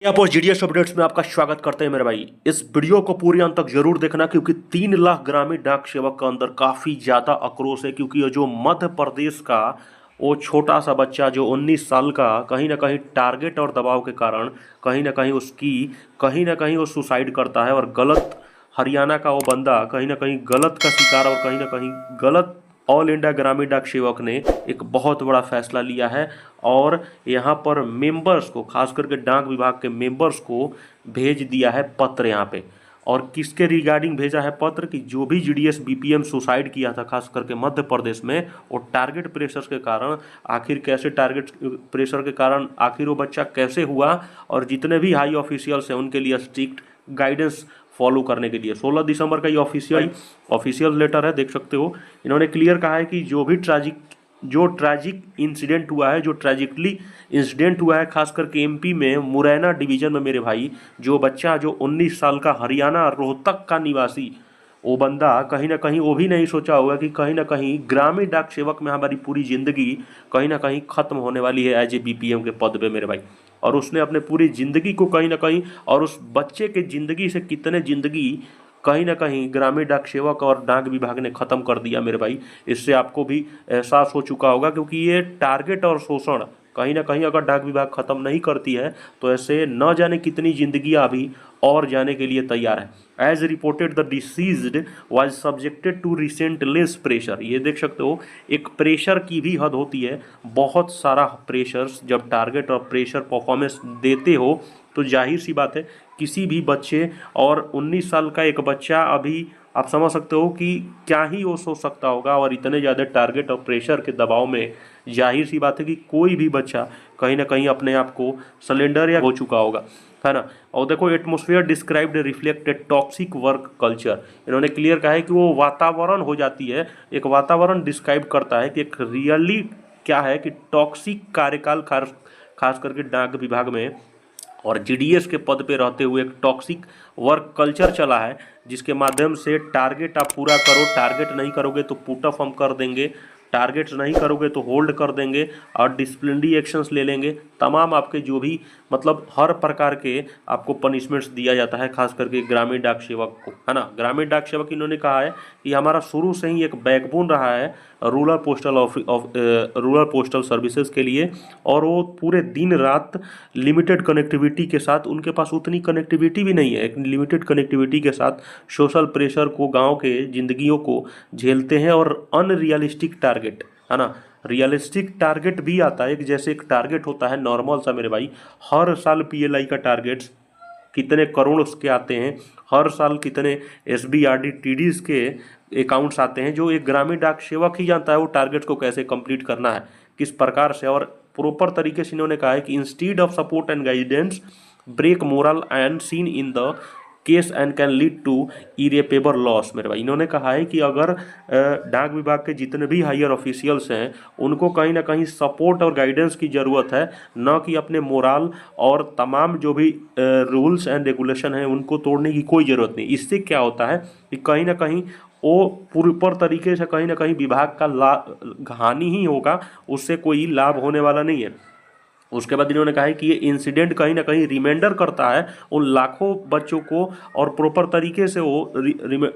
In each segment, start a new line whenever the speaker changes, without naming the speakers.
आप GDS updates में आपका स्वागत करते हैं मेरे भाई। इस वीडियो को पूरे अंत तक जरूर देखना क्योंकि 3 लाख ग्रामीण डाक सेवक के अंदर काफ़ी ज़्यादा आक्रोश है। क्योंकि ये जो मध्य प्रदेश का वो छोटा सा बच्चा जो 19 साल का कहीं ना कहीं टारगेट और दबाव के कारण कहीं ना कहीं वो सुसाइड करता है और गलत हरियाणा का वो बंदा कहीं ना कहीं गलत का शिकार और कहीं ना कहीं गलत ऑल इंडिया ग्रामीण डाक सेवक ने एक बहुत बड़ा फैसला लिया है। और यहाँ पर मेंबर्स को, खास करके डाक विभाग के मेंबर्स को भेज दिया है पत्र यहाँ पे। और किसके रिगार्डिंग भेजा है पत्र कि जो भी जीडीएस बीपीएम सुसाइड किया था खास करके मध्य प्रदेश में, वो टारगेट प्रेशर के कारण आखिर कैसे, टारगेट प्रेशर के कारण आखिर वो बच्चा कैसे हुआ, और जितने भी हाई ऑफिशियल्स हैं उनके लिए स्ट्रिक्ट गाइडेंस फॉलो करने के लिए 16 दिसंबर का ये ऑफिशियल लेटर है, देख सकते हो। इन्होंने क्लियर कहा है कि जो ट्रैजिक इंसिडेंट हुआ है, जो ट्रैजिकली इंसिडेंट हुआ है खास करके एमपी में मुरैना डिवीजन में मेरे भाई, जो बच्चा जो 19 साल का हरियाणा रोहतक का निवासी, वो बंदा कहीं ना कहीं वो भी नहीं सोचा होगा कि कहीं ना कहीं ग्रामीण डाक सेवक में हमारी पूरी ज़िंदगी कहीं ना कहीं ख़त्म होने वाली है एज ए बीपीएम के पद पे मेरे भाई। और उसने अपने पूरी ज़िंदगी को कहीं ना कहीं, और उस बच्चे के ज़िंदगी से कितने ज़िंदगी कहीं ना कहीं ग्रामीण डाक सेवक और डाक विभाग ने ख़त्म कर दिया मेरे भाई। इससे आपको भी एहसास हो चुका होगा क्योंकि ये टारगेट और शोषण कहीं ना कहीं अगर डाक विभाग ख़त्म नहीं करती है तो ऐसे न जाने कितनी जिंदगियां अभी और जाने के लिए तैयार है। As reported the deceased was subjected to relentless pressure, ये देख सकते हो एक प्रेशर की भी हद होती है। बहुत सारा प्रेशर्स, जब टारगेट और प्रेशर परफॉर्मेंस देते हो तो जाहिर सी बात है किसी भी बच्चे, और 19 साल का एक बच्चा, अभी आप समझ सकते हो कि क्या ही वो सोच सकता होगा। और इतने ज़्यादा टारगेट और प्रेशर के दबाव में जाहिर सी बात है कि कोई भी बच्चा कहीं ना कहीं अपने आप को सलेंडर या हो चुका होगा, है ना। और देखो, atmosphere described reflect a toxic work culture, इन्होंने क्लियर कहा है कि वो वातावरण हो जाती है, एक वातावरण डिस्क्राइब करता है कि एक रियली क्या है कि टॉक्सिक कार्यकाल खास करके डाक विभाग में और जीडीएस के पद पे रहते हुए एक टॉक्सिक वर्क कल्चर चला है, जिसके माध्यम से टारगेट आप पूरा करो, टारगेट नहीं करोगे तो पुट ऑफ हम कर देंगे, टारगेट्स नहीं करोगे तो होल्ड कर देंगे और डिसिप्लिनरी एक्शंस ले लेंगे। तमाम आपके जो भी मतलब हर प्रकार के आपको पनिशमेंट्स दिया जाता है खास करके ग्रामीण डाक सेवक को, है ना। ग्रामीण डाक सेवक इन्होंने कहा है कि हमारा शुरू से ही एक बैकबोन रहा है रूरल पोस्टल सर्विसेज के लिए, और वो पूरे दिन रात लिमिटेड कनेक्टिविटी के साथ, उनके पास उतनी कनेक्टिविटी भी नहीं है, एक लिमिटेड कनेक्टिविटी के साथ सोशल प्रेशर को, गांव के जिंदगियों को झेलते हैं। और अनरियलिस्टिक टारगेट, है ना, रियलिस्टिक टारगेट भी आता है। एक जैसे एक टारगेट होता है नॉर्मल सा मेरे भाई, हर साल पीएलआई का टारगेट्स कितने करोड़ उसके आते हैं, हर साल कितने एसबीआरडी टीडीज के अकाउंट्स आते हैं, जो एक ग्रामीण डाक सेवक ही जानता है वो टारगेट्स को कैसे कंप्लीट करना है, किस प्रकार से। और प्रॉपर तरीके से इन्होंने कहा है कि instead of support and guidance break moral and seen in the case and can lead to irreparable loss. मेरे भाई, इन्होंने कहा है कि अगर डाक विभाग के जितने भी हायर ऑफिशियल्स हैं उनको कहीं ना कहीं सपोर्ट और गाइडेंस की ज़रूरत है, न कि अपने मोरल और तमाम जो भी रूल्स एंड रेगुलेशन हैं उनको तोड़ने की कोई ज़रूरत नहीं। इससे क्या होता है कि कहीं ना कहीं वो पूरी तरीके से कहीं ना कहीं विभाग का हानि ही होगा, उससे कोई लाभ होने वाला नहीं है। उसके बाद इन्होंने कहा है कि ये इंसिडेंट कहीं ना कहीं रिमाइंडर करता है उन लाखों बच्चों को, और प्रॉपर तरीके से वो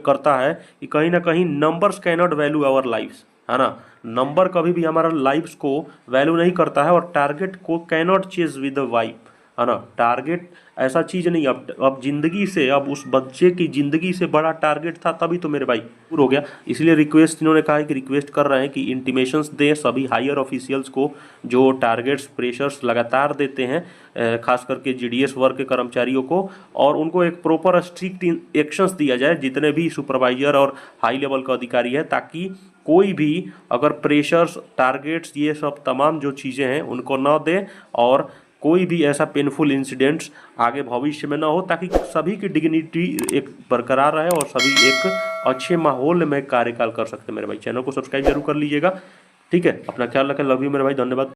करता है कि कहीं ना कहीं numbers can not value our lifes, है ना। नंबर कभी भी हमारा लाइफ्स को वैल्यू नहीं करता है, और टारगेट को can not chase with the wife, है ना। टारगेट ऐसा चीज़ नहीं, अब जिंदगी से, अब उस बच्चे की ज़िंदगी से बड़ा टारगेट था तभी तो मेरे भाई पूरा हो गया। इसलिए रिक्वेस्ट इन्होंने कहा है कि रिक्वेस्ट कर रहे हैं कि इंटीमेशंस दें सभी हायर ऑफिशियल्स को जो टारगेट्स प्रेशर्स लगातार देते हैं खास करके जीडीएस वर्ग के कर्मचारियों को, और उनको एक प्रॉपर स्ट्रिक्ट एक्शंस दिया जाए जितने भी सुपरवाइजर और हाई लेवल का अधिकारी है, ताकि कोई भी अगर प्रेशर्स, टारगेट्स, ये सब तमाम जो चीज़ें हैं उनको न दें, और कोई भी ऐसा पेनफुल इंसिडेंट्स आगे भविष्य में ना हो, ताकि सभी की डिग्निटी एक बरकरार रहे और सभी एक अच्छे माहौल में कार्यकाल कर सकते हैं मेरे भाई। चैनल को सब्सक्राइब जरूर कर लीजिएगा, ठीक है। अपना ख्याल रखें, लव यू मेरे भाई, धन्यवाद।